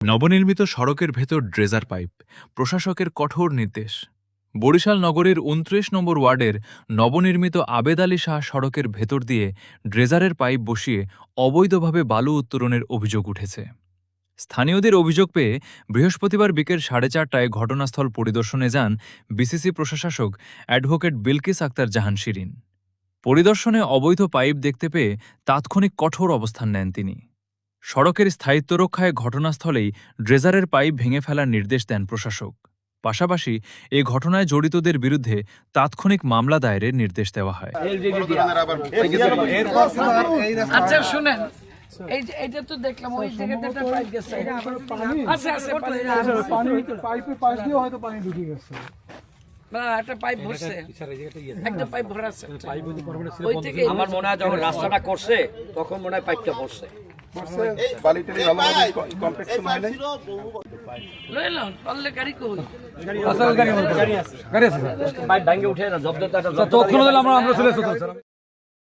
নবনির্মিত সড়কের ভেতর ড্রেজার পাইপ, প্রশাসকের কঠোর নির্দেশ। বরিশাল নগরীর ২৯ নম্বর ওয়ার্ডের নবনির্মিত আবেদ আলী শাহ সড়কের ভেতর দিয়ে ড্রেজারের পাইপ বসিয়ে অবৈধভাবে বালু উত্তোলনের অভিযোগ উঠেছে। স্থানীয়দের অভিযোগ পেয়ে বৃহস্পতিবার বিকেল 4:30টায় ঘটনাস্থল পরিদর্শনে যান বিসিসি প্রশাসক অ্যাডভোকেট বিলকিস আক্তার জাহান শিরিন। পরিদর্শনে অবৈধ পাইপ দেখতে পেয়ে তাৎক্ষণিক কঠোর অবস্থান নেন তিনি। সড়কের স্থায়িত্ব রক্ষায় ঘটনাস্থলেই ড্রেজারের পাইপ ভেঙে ফেলার নির্দেশ দেন প্রশাসক। পাশাপাশি এ ঘটনায় জড়িতদের বিরুদ্ধে তাৎক্ষণিক মামলা দায়েরের নির্দেশ দেওয়া হয়। আচ্ছা শুনেন, এইটা তো দেখলাম ওই জায়গাতে একটা পাইপ গেছে। পাইপের পাশ দিয়ে হয়তো পানি ঢুকে গেছে। না, একটা পাইপ ভরছে, একটা পাইপ ভরা আছে। ওই থেকে আমার মনে হয় যখন রাস্তাটা করছে তখন মনে হয় পাইপটা ভরছে। লইলাম পারলে গাড়ি কই পাইপ ভাঙে উঠে না, জব্দ তো একটা